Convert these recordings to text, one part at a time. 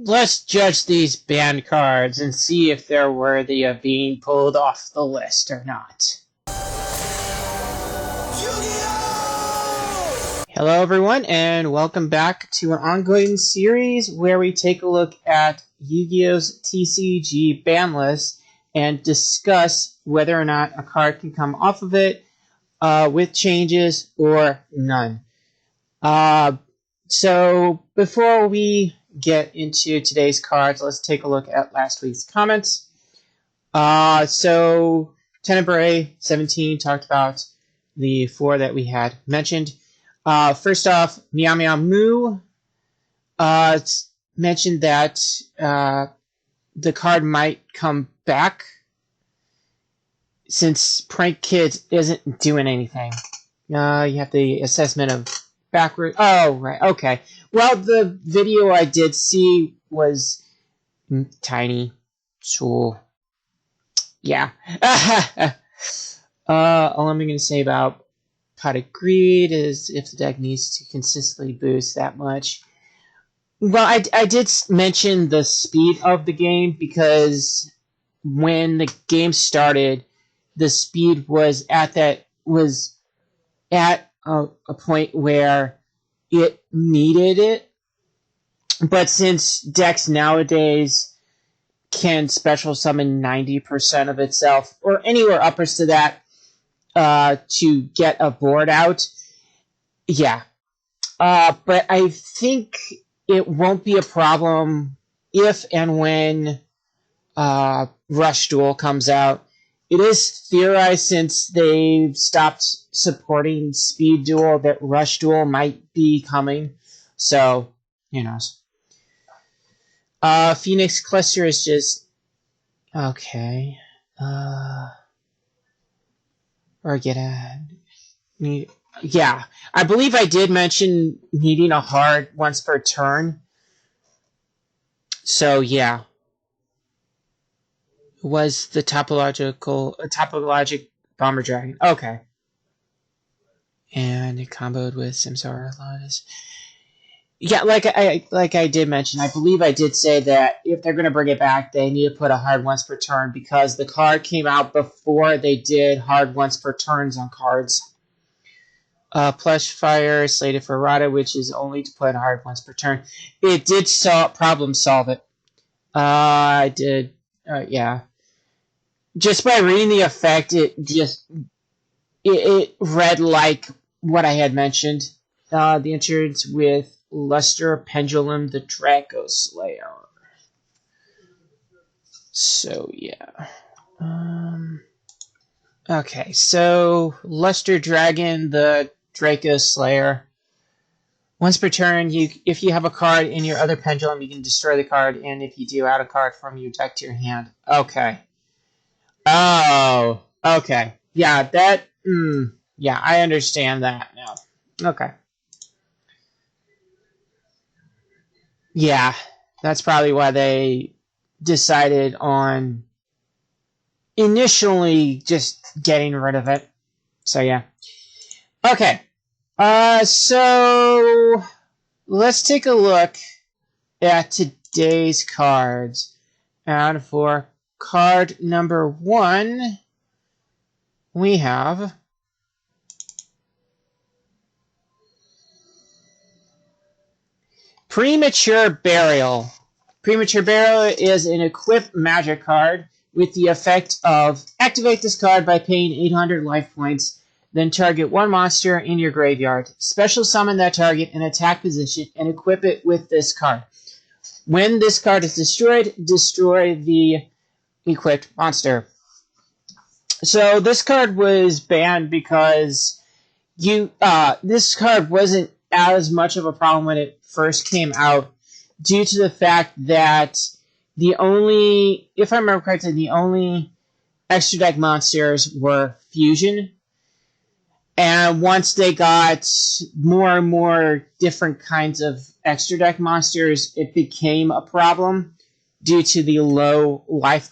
Let's judge these banned cards and see if they're worthy of being pulled off the list or not. Hello everyone, and welcome back to an ongoing series where we take a look at Yu-Gi-Oh's TCG ban list and discuss whether or not a card can come off of it with changes or none. So before we get into today's cards, let's take a look at last week's comments. So Tenebrae 17 talked about the 4 that we had mentioned. First off, Meow Meow Moo mentioned that the card might come back since Prank Kids isn't doing anything. You have the assessment of backward. Oh, right. Okay. Well, the video I did see was tiny. So, yeah. All I'm going to say about Pot of Greed is if the deck needs to consistently boost that much. Well, I did mention the speed of the game because when the game started, the speed was at a point where it needed it. But since decks nowadays can special summon 90% of itself, or anywhere uppers to that, to get a board out, yeah. But I think it won't be a problem if and when Rush Duel comes out. It is theorized, since they've stopped supporting Speed Duel, that Rush Duel might be coming. So, who knows? Phoenix Cluster is just... okay. Or get a... yeah. I believe I did mention needing a hard once per turn. So, yeah. Was the topologic Bomber Dragon. Okay. And it comboed with Samsara Lotus. Yeah, like I did mention, I believe I did say that if they're going to bring it back, they need to put a hard once per turn, because the card came out before they did hard once per turns on cards. Plush Fire slated for errata, which is only to put a hard once per turn. It did problem solve it. I did, yeah. Just by reading the effect, it read like what I had mentioned. The insurance with Luster Pendulum, the Draco Slayer. So, yeah. Okay, so Luster Dragon, the Draco Slayer. Once per turn, if you have a card in your other pendulum, you can destroy the card, and if you do, add a card from your deck to your hand. Okay. Oh, okay. Yeah, that... yeah, I understand that now. Okay. Yeah, that's probably why they decided on initially just getting rid of it. So, yeah. Okay. So let's take a look at today's cards. And for card number 1, we have Premature Burial. Premature Burial is an equipped magic card with the effect of activate this card by paying 800 life points, then target one monster in your graveyard. Special summon that target in attack position and equip it with this card. When this card is destroyed, destroy the equipped monster. So this card was banned because this card wasn't as much of a problem when it first came out, due to the fact that if I remember correctly, the only extra deck monsters were Fusion. And once they got more and more different kinds of extra deck monsters, it became a problem due to the low life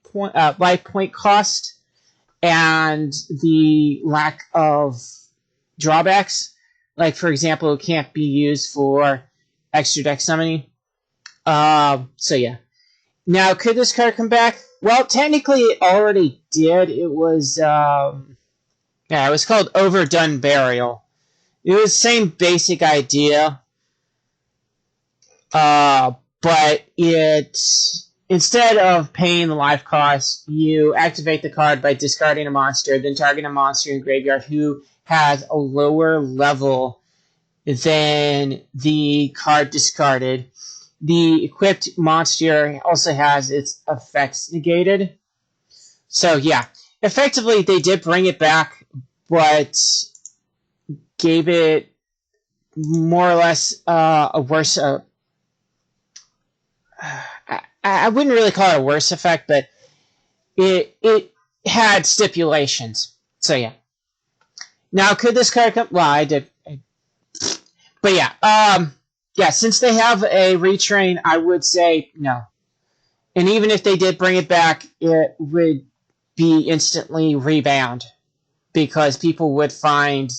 point cost, and the lack of drawbacks. Like, for example, it can't be used for extra deck summoning. So yeah. Now, could this card come back? Well, technically, it already did. It was, it was called Overdone Burial. It was the same basic idea, but instead of paying the life cost, you activate the card by discarding a monster, then target a monster in the graveyard who has a lower level than the card discarded. The equipped monster also has its effects negated. So yeah, effectively they did bring it back, but gave it more or less a worse. I wouldn't really call it a worse effect, but it had stipulations. So yeah. Now could this card come? Well, I did. But yeah, yeah, since they have a retrain, I would say no. And even if they did bring it back, it would be instantly rebanned because people would find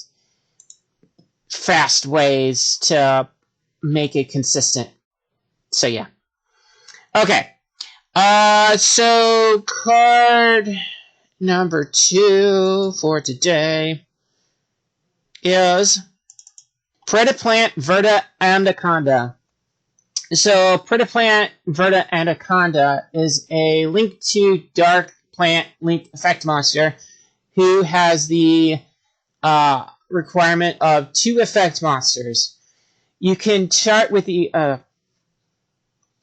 fast ways to make it consistent. So yeah. Okay. So card number 2 for today is Predaplant Verta Anaconda. So, Predaplant Verta Anaconda is a Link to Dark Plant Link effect monster who has the requirement of 2 effect monsters. You can start with the...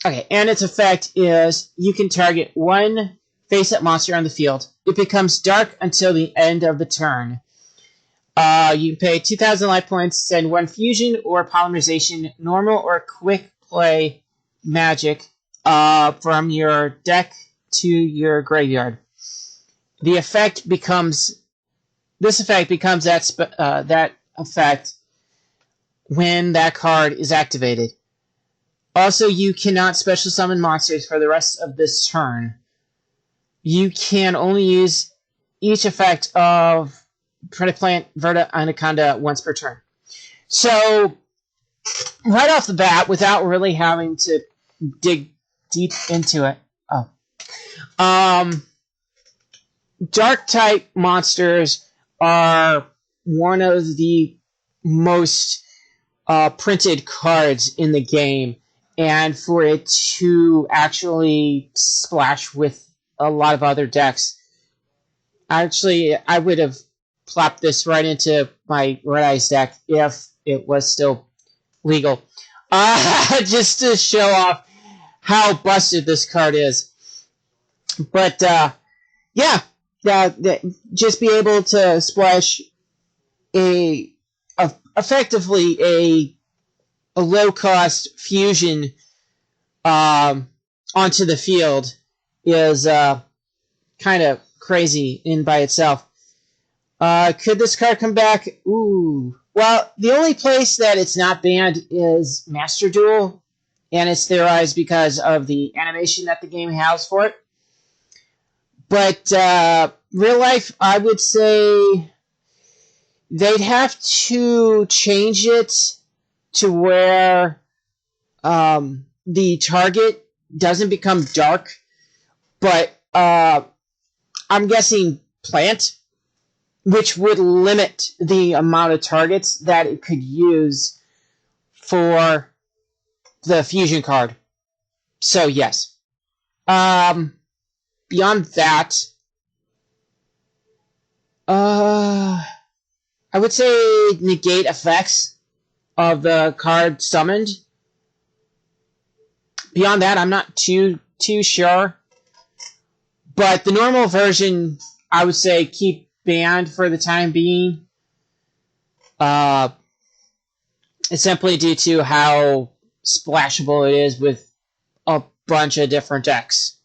okay, and its effect is you can target 1 face-up monster on the field. It becomes dark until the end of the turn. You can pay 2,000 life points, send 1 fusion or polymerization, normal or quick play magic from your deck to your graveyard. This effect becomes that effect when that card is activated. Also, you cannot special summon monsters for the rest of this turn. You can only use each effect of Predaplant Verta Anaconda once per turn. So, right off the bat, without really having to dig deep into it, dark type monsters are one of the most printed cards in the game, and for it to actually splash with a lot of other decks, actually, I would have plopped this right into my Red Eyes deck if it was still legal. Just to show off how busted this card is. But, yeah, just be able to splash effectively a low-cost fusion onto the field is kind of crazy in by itself. Could this card come back? Ooh. Well, the only place that it's not banned is Master Duel, and it's theorized because of the animation that the game has for it. But real life, I would say they'd have to change it to where the target doesn't become dark, but I'm guessing plant, which would limit the amount of targets that it could use for the fusion card. So, yes. Beyond that, I would say negate effects of the card summoned. Beyond that, I'm not too sure. But the normal version, I would say keep banned for the time being. It's simply due to how splashable it is with a bunch of different decks.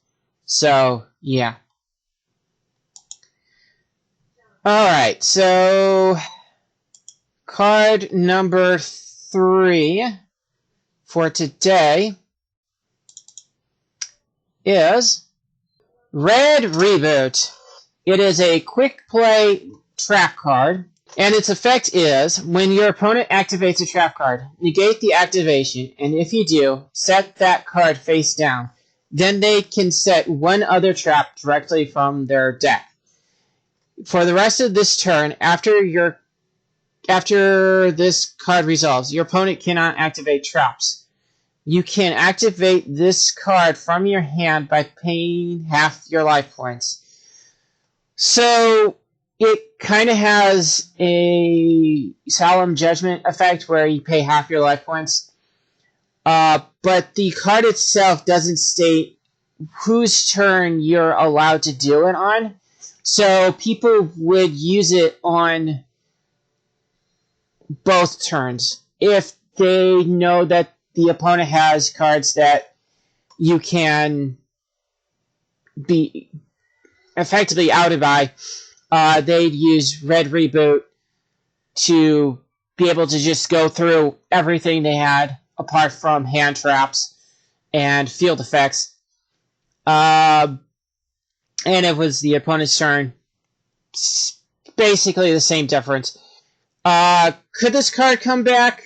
So, yeah. Alright, so card number 3 for today is Red Reboot. It is a quick play trap card. And its effect is, when your opponent activates a trap card, negate the activation, and if you do, set that card face down. Then they can set one other trap directly from their deck. For the rest of this turn, after this card resolves, your opponent cannot activate traps. You can activate this card from your hand by paying half your life points. So it kind of has a solemn judgment effect where you pay half your life points. But the card itself doesn't state whose turn you're allowed to do it on. So people would use it on both turns if they know that the opponent has cards that you can be effectively outed by. They'd use Red Reboot to be able to just go through everything they had, apart from hand traps and field effects. And it was the opponent's turn. It's basically the same difference. Could this card come back?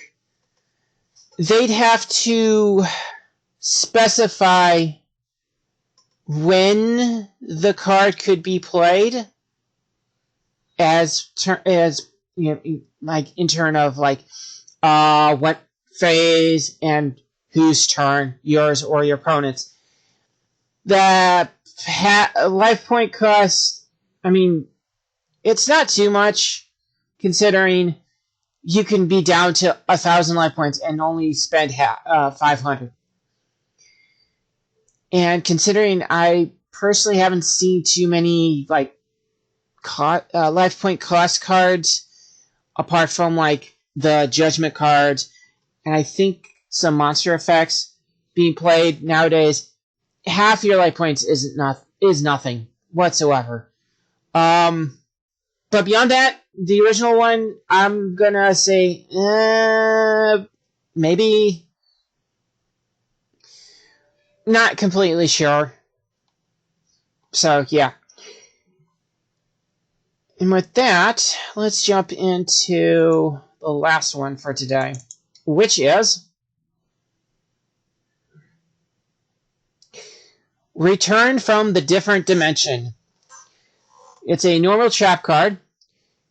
They'd have to specify when the card could be played, as you know, like in turn of like what phase and whose turn, yours or your opponent's. The life point cost, I mean, it's not too much considering you can be down to 1,000 life points and only spend 500. And considering I personally haven't seen too many like life point cost cards apart from like the judgment cards, and I think some monster effects being played nowadays, half your life points is nothing whatsoever. But beyond that, the original one, I'm gonna say maybe not completely sure. So yeah. And with that, let's jump into the last one for today, which is Return from the Different Dimension. It's a normal trap card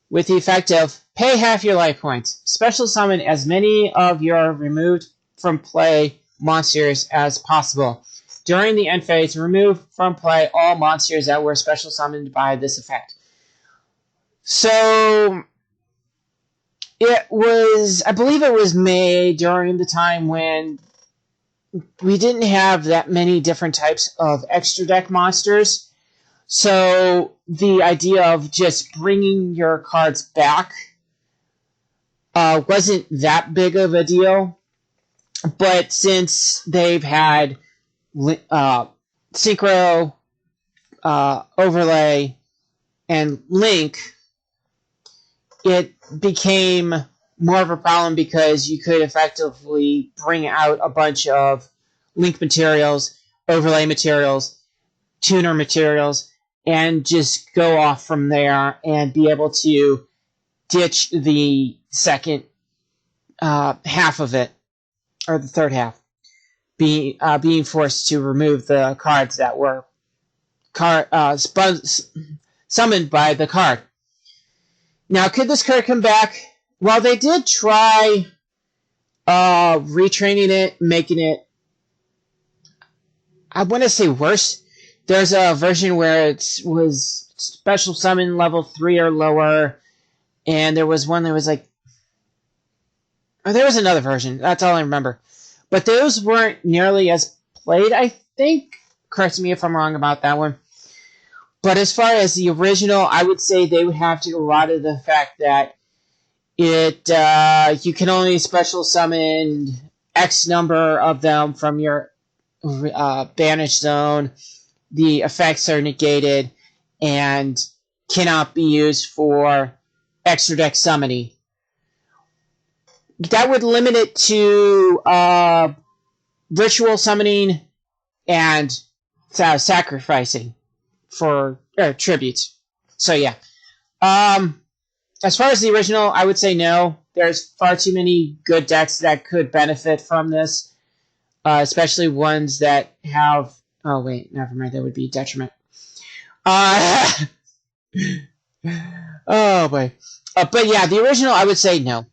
with the effect of pay half your life points. Special summon as many of your removed from play monsters as possible. During the end phase, remove from play all monsters that were special summoned by this effect. So I believe it was made during the time when we didn't have that many different types of extra deck monsters. So the idea of just bringing your cards back wasn't that big of a deal. But since they've had Synchro, Overlay, and Link, it became more of a problem because you could effectively bring out a bunch of Link materials, Overlay materials, Tuner materials, and just go off from there and be able to ditch the second half of it, or the third half, being forced to remove the cards that were summoned by the card. Now, could this card come back? Well, they did try retraining it, making it, I want to say, worse. There's a version where it was special summon level 3 or lower, and there was one that was like, or there was another version. That's all I remember. But those weren't nearly as played, I think. Correct me if I'm wrong about that one. But as far as the original, I would say they would have to go out of the fact that you can only special summon X number of them from your banished zone. The effects are negated and cannot be used for extra deck summoning. That would limit it to ritual summoning and sacrificing for tributes. So yeah. as far as the original, I would say no. There's far too many good decks that could benefit from this, especially ones that have. Oh wait, never mind. That would be detriment. Oh boy. But yeah, the original, I would say no.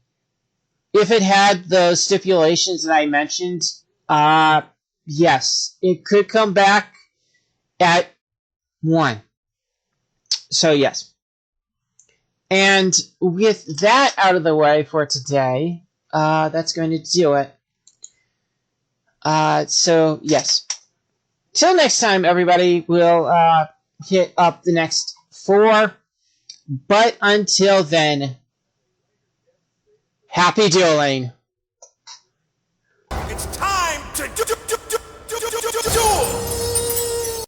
If it had those stipulations that I mentioned, yes, it could come back at 1. So yes. And with that out of the way for today, that's going to do it. So yes. Till next time, everybody, we'll hit up the next 4. But until then, happy dueling.